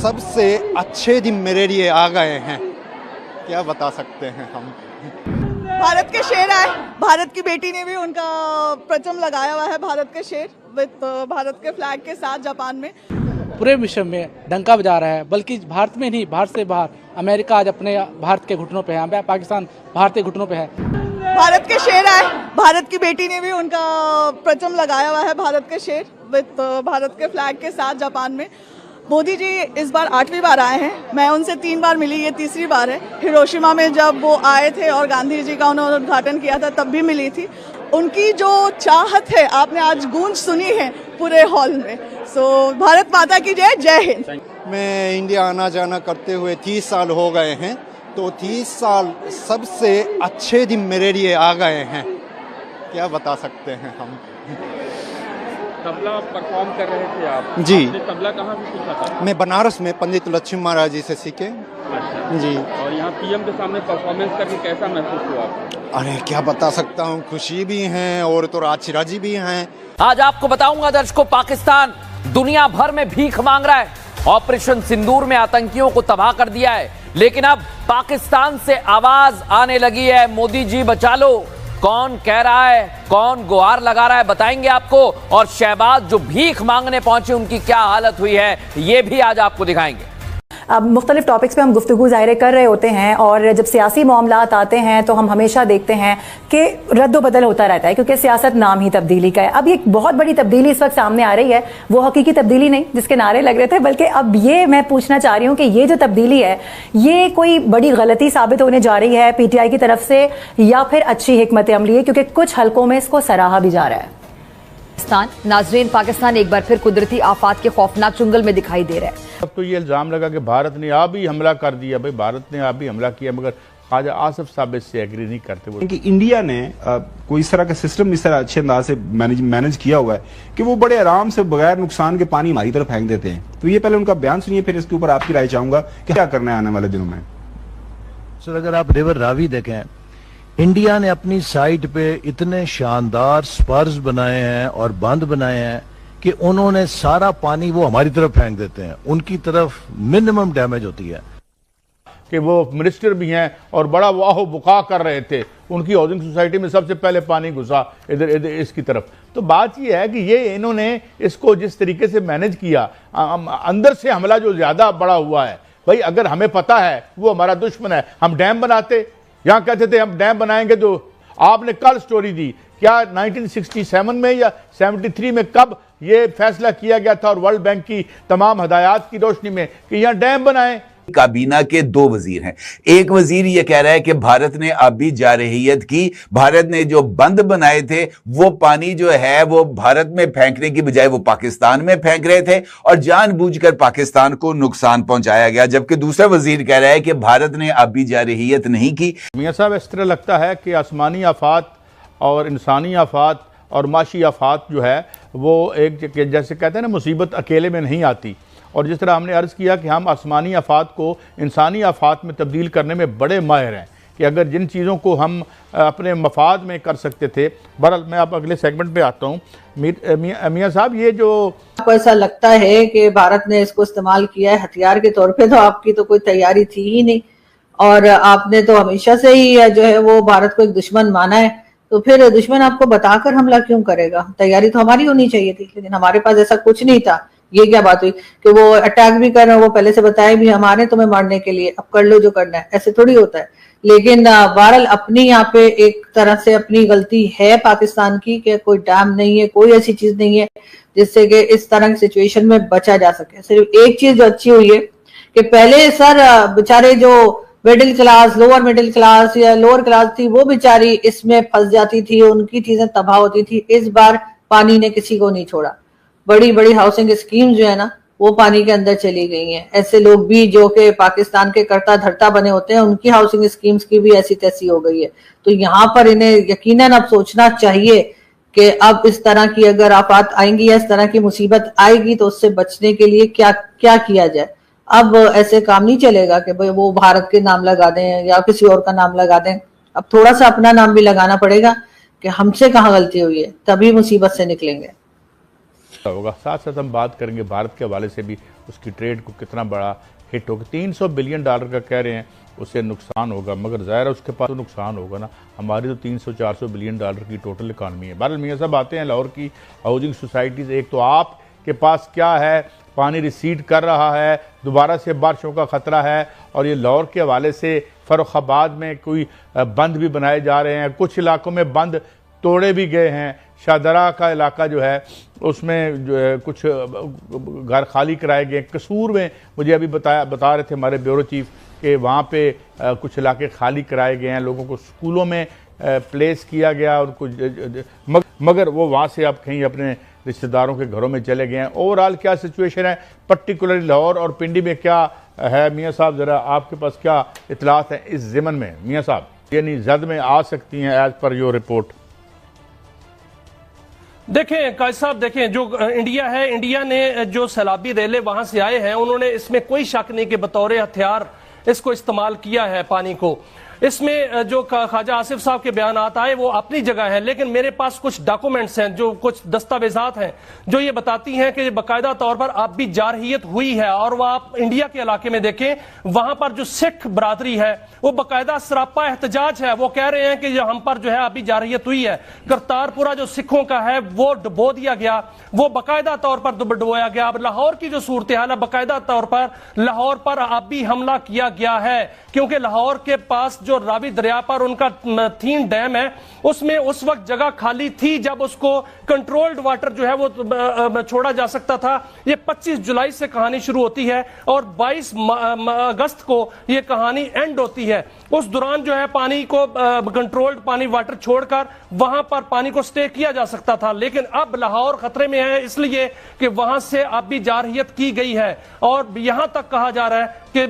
सबसे अच्छे दिन मेरे लिए आ गए हैं, क्या बता सकते हैं हम। भारत के शेर आए, भारत की बेटी ने भी उनका परचम लगाया हुआ है, भारत के शेर विद भारत के फ्लैग के साथ जापान में पूरे विश्व में डंका बजा रहा है, बल्कि भारत में नहीं, भारत से बाहर अमेरिका आज अपने भारत के घुटनों पे है, पाकिस्तान भारत के घुटनों पे है। भारत के शेर आए, भारत की बेटी ने भी उनका परचम लगाया हुआ है, भारत के शेर विद भारत के फ्लैग के साथ जापान में। मोदी जी इस बार 8वीं बार आए हैं, मैं उनसे 3 बार मिली, ये तीसरी बार है। हिरोशिमा में जब वो आए थे और गांधी जी का उन्होंने उद्घाटन किया था तब भी मिली थी। उनकी जो चाहत है आपने आज गूंज सुनी है पूरे हॉल में। सो भारत माता की जय, जय हिंद। मैं इंडिया आना जाना करते हुए 30 साल हो गए हैं, तो 30 साल सबसे अच्छे दिन मेरे लिए आ गए हैं, क्या बता सकते हैं हम। तबला परफॉर्म कर रहे थे आप? जी। आपने तबला कहाँ से सीखा था? मैं बनारस में पंडित लक्ष्मी महाराज जी से सीखे। अच्छा। जी। और यहाँ पीएम के सामने परफॉर्मेंस करके कैसा महसूस हुआ आपको? अरे क्या बता सकता हूँ, खुशी भी है और तो राजी भी हैं। आज आपको बताऊंगा दर्शकों, पाकिस्तान दुनिया भर में भीख मांग रहा है। ऑपरेशन सिंदूर में आतंकियों को तबाह कर दिया है, लेकिन अब पाकिस्तान से आवाज आने लगी है, मोदी जी बचा लो। कौन कह रहा है, कौन गुहार लगा रहा है, बताएंगे आपको। और शहबाज जो भीख मांगने पहुंचे उनकी क्या हालत हुई है, ये भी आज आपको दिखाएंगे। अब मुख्तलिफ टॉपिक्स पे हम गुफ्तगू ज़ाहिर कर रहे होते हैं, और जब सियासी मामलात आते हैं तो हम हमेशा देखते हैं कि रद्द-ओ-बदल होता रहता है, क्योंकि सियासत नाम ही तब्दीली का है। अब एक बहुत बड़ी तब्दीली इस वक्त सामने आ रही है, वो हकीकी तब्दीली नहीं जिसके नारे लग रहे थे, बल्कि अब ये मैं पूछना चाह रही हूँ कि ये जो तब्दीली है ये कोई बड़ी गलती साबित होने जा रही है PTI की तरफ से, या फिर अच्छी हिकमत अमली है, क्योंकि कुछ हलकों में इसको सराहा भी जा रहा है। नाजरीन, पाकिस्तान एक बार फिर कुदरती आफात के खौफनाक चुंगल में दिखाई दे रहा है। अब तो ये इल्ज़ाम लगा कि भारत ने आप ही हमला कर दिया। भाई भारत ने आप ही हमला किया, मगर ख्वाजा आसिफ साहब इससे एग्री नहीं करते। वो कि इंडिया ने कोई इस तरह का सिस्टम इस तरह अच्छे अंदाज से मैनेज किया हुआ है कि वो बड़े आराम से बगैर नुकसान के पानी हमारी तरफ फेंक देते हैं। तो ये पहले उनका बयान सुनिए, फिर इसके ऊपर आपकी राय चाहूंगा कि क्या करना है आने वाले दिनों में। सर, अगर आप रिवर रावी देखें, इंडिया ने अपनी साइड पे इतने शानदार स्पर्स बनाए हैं और बंद बनाए हैं कि उन्होंने सारा पानी वो हमारी तरफ फेंक देते हैं, उनकी तरफ मिनिमम डैमेज होती है। कि वो मिनिस्टर भी हैं और बड़ा वाहो बुका कर रहे थे, उनकी हाउसिंग सोसाइटी में सबसे पहले पानी घुसा इधर इसकी तरफ। तो बात यह है कि ये इन्होंने इसको जिस तरीके से मैनेज किया, अंदर से हमला जो ज्यादा बड़ा हुआ है। भाई अगर हमें पता है वो हमारा दुश्मन है, हम डैम बनाते, यहाँ कहते थे हम डैम बनाएंगे। तो आपने कल स्टोरी दी, क्या 1967 में या 73 में कब ये फैसला किया गया था, और वर्ल्ड बैंक की तमाम हदायत की रोशनी में कि यहाँ डैम बनाएं। काबीना के 2 वजीर हैं। एक वजीर ये कह रहा है कि भारत ने अभी जारहियत की, भारत ने जो बंद बनाए थे वो पानी जो है वो भारत में फेंकने की बजाय वो पाकिस्तान में फेंक रहे थे और जानबूझकर पाकिस्तान को नुकसान पहुंचाया गया। जबकि दूसरा वजीर कह रहा है कि भारत ने अभी जारहियत नहीं की। मियां साहब, इस तरह लगता है कि आसमानी आफात और इंसानी आफात और माशी आफात जो है वो एक जैसे कहते हैं ना, मुसीबत अकेले में नहीं आती। और जिस तरह हमने अर्ज़ किया कि हम आसमानी आफात को इंसानी आफात में तब्दील करने में बड़े माहिर हैं, कि अगर जिन चीज़ों को हम अपने मफाद में कर सकते थे। बहरहाल मैं आप अगले सेगमेंट पे आता हूँ। मियां साहब, ये जो आपको ऐसा लगता है कि भारत ने इसको इस्तेमाल किया है हथियार के तौर पे, तो आपकी तो कोई तैयारी थी ही नहीं, और आपने तो हमेशा से ही जो है वो भारत को एक दुश्मन माना है। तो फिर दुश्मन आपको बताकर हमला क्यों करेगा? तैयारी तो हमारी होनी चाहिए थी, लेकिन हमारे पास ऐसा कुछ नहीं था। ये क्या बात हुई कि वो अटैक भी कर रहे हैं, वो पहले से बताए भी हमारे तुम्हें मारने के लिए, अब कर लो जो करना है, ऐसे थोड़ी होता है। लेकिन बहरहाल अपनी यहाँ पे एक तरह से अपनी गलती है पाकिस्तान की कि कोई डैम नहीं है, कोई ऐसी चीज नहीं है जिससे कि इस तरह की सिचुएशन में बचा जा सके। सिर्फ एक चीज जो अच्छी हुई है कि पहले सर बेचारे जो middle class, lower middle class या लोअर क्लास थी, वो बेचारी इसमें फंस जाती थी, उनकी चीजें तबाह होती थी। इस बार पानी ने किसी को नहीं छोड़ा। बड़ी बड़ी हाउसिंग स्कीम जो है ना वो पानी के अंदर चली गई हैं। ऐसे लोग भी जो कि पाकिस्तान के करता धरता बने होते हैं, उनकी हाउसिंग स्कीम्स की भी ऐसी तैसी हो गई है। तो यहाँ पर इन्हें यकीनन अब सोचना चाहिए कि अब इस तरह की अगर आफत आएंगी या इस तरह की मुसीबत आएगी तो उससे बचने के लिए क्या क्या किया जाए। अब ऐसे काम नहीं चलेगा कि भाई वो भारत के नाम लगा दें या किसी और का नाम लगा दें। अब थोड़ा सा अपना नाम भी लगाना पड़ेगा कि हमसे कहाँ गलती हुई है, तभी मुसीबत से निकलेंगे। होगा। साथ साथ हम बात करेंगे भारत के हवाले से भी उसकी ट्रेड को कितना बड़ा हिट होगा। $300 बिलियन का कह रहे हैं उससे नुकसान होगा, मगर ज़ाहिर है उसके पास तो नुकसान होगा ना। हमारी तो 300-400 बिलियन डॉलर की टोटल इकानमी है। बहरहाल मियाँ साहब आते हैं लाहौर की हाउसिंग सोसाइटीज़। एक तो आपके पास क्या है, पानी रिसीड कर रहा है, दोबारा से बारिशों का ख़तरा है, और ये लाहौर के हवाले से फर्रुखाबाद में कोई बंद भी बनाए जा रहे हैं, कुछ इलाकों में बंद तोड़े भी गए हैं। शाहदरा का इलाका जो है उसमें जो है कुछ घर खाली कराए गए। कसूर में मुझे अभी बता रहे थे हमारे ब्यूरो चीफ कि वहाँ पे कुछ इलाके खाली कराए गए हैं, लोगों को स्कूलों में प्लेस किया गया और कुछ मगर वो वहाँ से अब कहीं अपने रिश्तेदारों के घरों में चले गए हैं। ओवरऑल क्या सिचुएशन है पर्टिकुलरली लाहौर और पिंडी में क्या है मियाँ साहब, ज़रा आपके पास क्या इतलात है इस ज़िमन में मियाँ साहब, यानी जद में आ सकती हैं एज पर योर रिपोर्ट? देखें काजी साहब, देखें जो इंडिया है, इंडिया ने जो सैलाबी रेले वहां से आए हैं उन्होंने इसमें कोई शक नहीं कि बतौर हथियार इसको इस्तेमाल किया है पानी को। इसमें जो ख्वाजा आसिफ साहब के बयान आए वो अपनी जगह है, लेकिन मेरे पास कुछ डॉक्यूमेंट्स हैं, जो कुछ दस्तावेजात हैं जो ये बताती हैं कि बाकायदा तौर पर अब भी जारहियत हुई है। और वह आप इंडिया के इलाके में देखें, वहां पर जो सिख बरादरी है वो बाकायदा सरापा एहतजाज है। वो कह रहे हैं कि हम पर जो है अभी जारहियत हुई है। करतारपुरा जो सिखों का है वो डुबो दिया गया, वो बाकायदा तौर पर डुबोया गया। अब लाहौर की जो सूरत हाल है, बाकायदा तौर पर लाहौर पर अब भी हमला किया गया है, क्योंकि लाहौर के पास जो रावी दरिया पर उनका थीन डैम है उसमें उस वक्त जगह खाली थी जब उसको कंट्रोल्ड वाटर जो है वो छोड़ा जा सकता था। ये 25 जुलाई से कहानी शुरू होती है और 22 अगस्त को ये कहानी एंड होती है। उस दौरान जो है पानी को कंट्रोल्ड पानी वाटर छोड़कर वहां पर पानी को स्टे किया जा सकता था, लेकिन अब लाहौर खतरे में है इसलिए कि वहां से अब भी जारहियत की गई है। और यहां तक कहा जा रहा है कि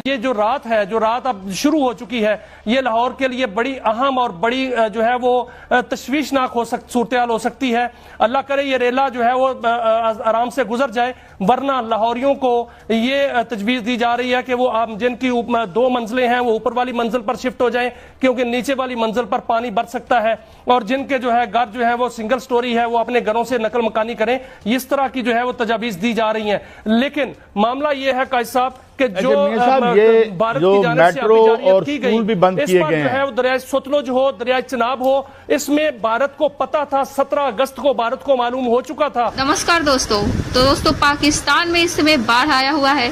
ये जो रात है, जो रात अब शुरू हो चुकी है, ये लाहौर के लिए बड़ी अहम और बड़ी जो है वो तशवीशनाक सूरत हाल हो सकती है। अल्लाह करे ये रेला जो है वो आराम से गुजर जाए, वरना लाहौरियों को ये तजवीज़ दी जा रही है कि वो जिनकी 2 मंजिलें हैं वो ऊपर वाली मंजिल पर शिफ्ट हो जाएं, क्योंकि नीचे वाली मंजिल पर पानी बरस सकता है। और जिनके जो है घर जो है वो सिंगल स्टोरी है वो अपने घरों से नकल मकानी करें। इस तरह की जो है वो तजावीज़ दी जा रही हैं। लेकिन मामला ये है काजी साहब कि जो भारत की जानिब से जारहियत की गई, इस पर जो है वो दरिया सतलुज हो, दरिया चिनाब हो, इसमें भारत को पता था, 17 अगस्त को भारत को मालूम हो चुका था। नमस्कार दोस्तों। तो दोस्तों पाकिस्तान में इस समय बाढ़ आया हुआ है,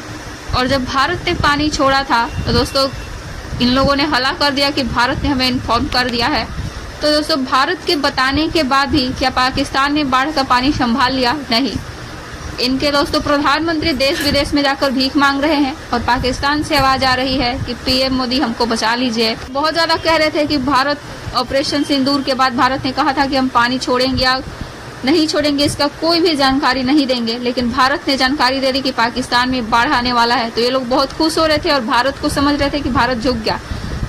और जब भारत ने पानी छोड़ा था तो दोस्तों इन लोगों ने हला कर दिया कि भारत ने हमें इन्फॉर्म कर दिया है। तो दोस्तों भारत के बताने के बाद भी क्या पाकिस्तान ने बाढ़ का पानी संभाल लिया? नहीं। इनके दोस्तों प्रधानमंत्री देश विदेश में जाकर भीख मांग रहे हैं, और पाकिस्तान से आवाज आ रही है कि पीएम मोदी हमको बचा लीजिए। बहुत ज्यादा कह रहे थे कि भारत ऑपरेशन सिंदूर के बाद भारत ने कहा था कि हम पानी छोड़ेंगे या नहीं छोड़ेंगे इसका कोई भी जानकारी नहीं देंगे, लेकिन भारत ने जानकारी दे दी कि पाकिस्तान में बाढ़ आने वाला है। तो ये लोग बहुत खुश हो रहे थे और भारत को समझ रहे थे कि भारत झुक गया।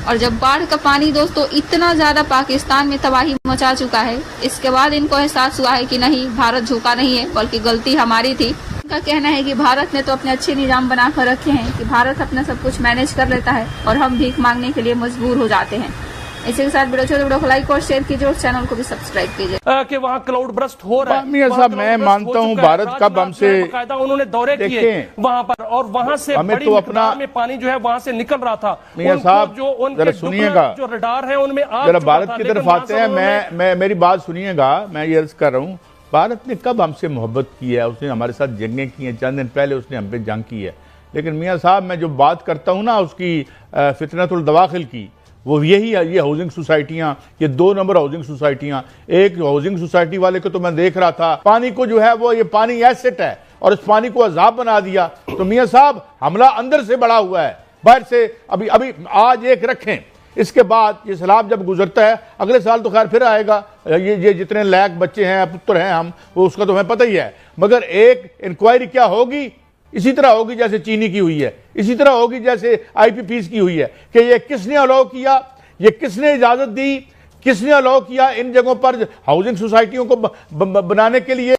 और जब बाढ़ का पानी दोस्तों इतना ज्यादा पाकिस्तान में तबाही मचा चुका है, इसके बाद इनको एहसास हुआ है कि नहीं, भारत झुका नहीं है बल्कि गलती हमारी थी। इनका कहना है कि भारत ने तो अपने अच्छे निजाम बनाकर रखे हैं कि भारत अपना सब कुछ मैनेज कर लेता है और हम भीख मांगने के लिए मजबूर हो जाते हैं। इसी के साथ वीडियो को लाइक और शेयर कीजिए और चैनल को भी सब्सक्राइब कीजिए। कि वहाँ क्लाउड बर्स्ट हो रहा है। मियां साहब मैं मानता हूँ भारत कब हमसे उन्होंने दौरे किए वहाँ पर, और वहाँ से बड़ी तो अपना में पानी जो है वहाँ से निकल रहा था। मियां साहब जो उनके सुनिएगा, जो रडार है उनमें जरा भारत की तरफ आते हैं। मैं मेरी बात सुनिएगा, मैं ये अर्ज कर रहा हूँ भारत ने कब हमसे मोहब्बत की है? उसने हमारे साथ जंगें की हैं, चंद दिन पहले उसने हम पे जंग की है। लेकिन मियाँ साहब मैं जो बात करता हूँ ना उसकी फितनतुल दवाखिल की, वो यही है। ये हाउसिंग सोसाइटियां, ये 2 नंबर हाउसिंग सोसाइटियां। एक हाउसिंग सोसाइटी वाले को तो मैं देख रहा था, पानी को जो है वो ये पानी एसेट है और इस पानी को अजाब बना दिया। तो मियां साहब हमला अंदर से बड़ा हुआ है, बाहर से अभी आज एक रखें, इसके बाद ये सैलाब जब गुजरता है अगले साल तो खैर फिर आएगा। ये जितने लायक बच्चे हैं, पुत्र हैं हम, वो उसका तो हमें पता ही है। मगर एक इंक्वायरी क्या होगी, इसी तरह होगी जैसे चीनी की हुई है, इसी तरह होगी जैसे IPPs की हुई है कि ये किसने अलाउ किया, ये किसने इजाजत दी, किसने अलाउ किया इन जगहों पर हाउसिंग सोसाइटियों को बनाने के लिए।